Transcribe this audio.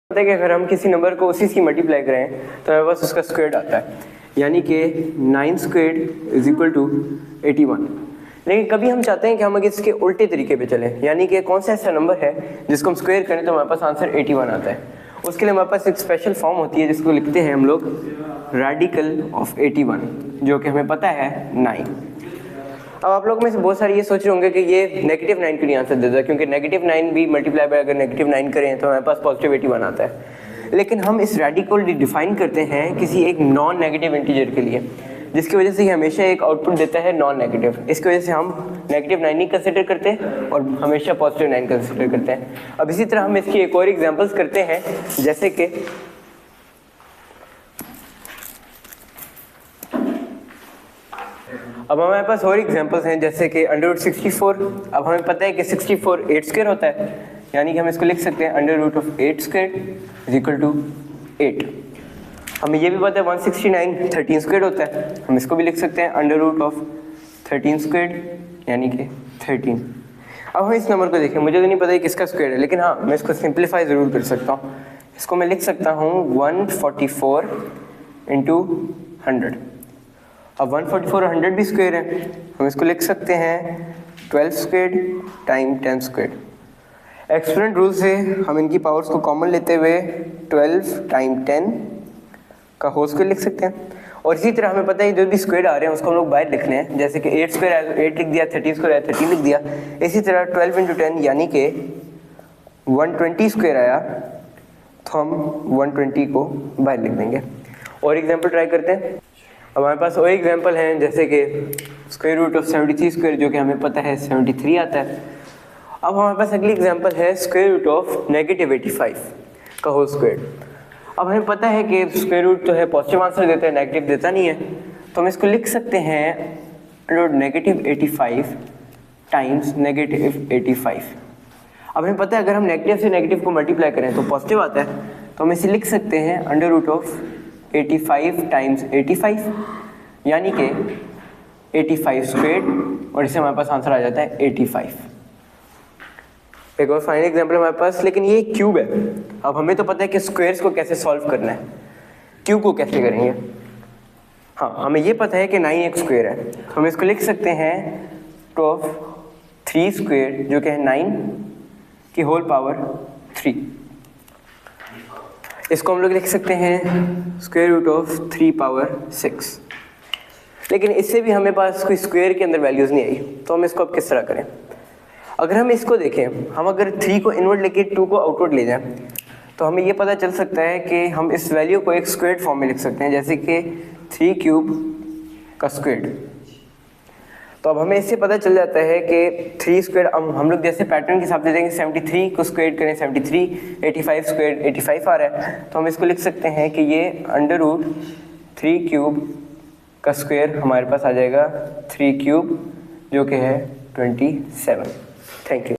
पता है कि अगर हम किसी नंबर को उसी से मल्टीप्लाई करें तो हमारे पास उसका स्क्वायर आता है, यानी कि 9 स्क्वायर इज इक्वल टू 81। लेकिन कभी हम चाहते हैं कि हम अगर इसके उल्टे तरीके पे चलें, यानी कि कौन सा ऐसा नंबर है जिसको हम स्क्वायर करें तो हमारे पास आंसर 81 आता है। उसके लिए हमारे पास एक स्पेशल फॉर्म होती है जिसको लिखते हैं हम लोग रेडिकल ऑफ 81, जो कि हमें पता है 9। अब आप लोगों में से बहुत सारे ये सोच रहे होंगे कि ये -9 क्यों नहीं आंसर देता, क्योंकि -9 भी मल्टीप्लाई बाय अगर -9 करें तो हमारे पास पॉजिटिव 81 आता है। लेकिन हम इस रेडिकल डिफाइन करते हैं किसी एक नॉन नेगेटिव इंटीजर के लिए, जिसकी वजह से हमेशा एक आउटपुट देता है नॉन नेगेटिव। इसकी वजह से हम -9 नहीं कंसिडर करते और हमेशा +9 कंसिडर करते हैं। अब इसी तरह हम इसकी एक और एग्जांपल्स करते हैं, जैसे कि अब हमारे पास और एग्जांपल्स हैं, जैसे कि √64। अब हमें पता है कि 64 8 स्क्वायर होता है, यानी कि हम इसको लिख सकते हैं √8 स्क्वायर इज इक्वल टू 8। हमें ये भी पता है 169 13 स्क्वायर होता है, हम इसको भी लिख सकते हैं √13 स्क्वायर यानी कि 13। अब हम इस नंबर को देखें, मुझे तो नहीं पता है किसका स्क्वायर है, लेकिन हाँ मैं इसको सिंप्लीफाई ज़रूर कर सकता हूँ। इसको मैं लिख सकता हूँ 144 × 100। अब 144 और 100 भी स्क्वायर है, हम इसको लिख सकते हैं 12 square time 10 square. Exponent rule से हम इनकी पावर्स को कॉमन लेते हुए 12 टाइम 10 का होल स्क्वायर लिख सकते हैं। और इसी तरह हमें पता है जो भी स्क्वायर आ रहे हैं उसको हम लोग बाहर लिखने हैं, जैसे कि 8 स्क्वायर आया तो 8 लिख दिया, 13 स्क्वायर आया 13 लिख दिया। इसी तरह 12 × 10 यानी कि 120 स्क्वायर आया तो हम 120 को बाहर लिख देंगे। और एग्जाम्पल ट्राई करते हैं। अब हमारे पास और एग्जांपल हैं, जैसे कि √73 स्क्वायर, जो कि हमें पता है 73 आता है। अब हमारे पास अगली एग्जांपल है √-85 का होल स्क्वायर। अब हमें पता है कि स्क्वायर रूट तो है पॉजिटिव आंसर देता है, नेगेटिव देता नहीं है, तो हम इसको लिख सकते हैं √-85 टाइम्स -85। अब हमें पता है अगर हम नेगेटिव से नेगेटिव को मल्टीप्लाई करें तो पॉजिटिव आता है, तो हम इसे लिख सकते हैं √85 टाइम्स 85 यानी कि 85 स्क्वायर, और इससे हमारे पास आंसर आ जाता है 85। एक और फाइनल एग्जांपल हमारे पास, लेकिन ये क्यूब है। अब हमें तो पता है कि स्क्वायर्स को कैसे सॉल्व करना है, क्यूब को कैसे करेंगे। हाँ, हमें ये पता है कि 9 एक स्क्वायर है, तो हम इसको लिख सकते हैं 3 स्क्वायर, जो कि है 9 की होल पावर 3। इसको हम लोग लिख सकते हैं √3 पावर 6। लेकिन इससे भी हमें पास कोई स्क्वायर के अंदर वैल्यूज़ नहीं आई, तो हम इसको अब किस तरह करें। अगर हम इसको देखें, हम अगर 3 को इनवर्ड लेके 2 को आउटवर्ड ले जाएं, तो हमें ये पता चल सकता है कि हम इस वैल्यू को एक स्क्वायर्ड फॉर्म में लिख सकते हैं, जैसे कि 3³ का स्क्वायर्ड। तो अब हमें इससे पता चल जाता है कि 3 स्क्वायर, अब हम लोग जैसे पैटर्न के हिसाब से देखेंगे 73 को स्क्वायर करें 73, 85 स्क्वायर 85 आ रहा है, तो हम इसको लिख सकते हैं कि ये √3³ का स्क्वायर हमारे पास आ जाएगा 3³ जो कि है 27। Thank you.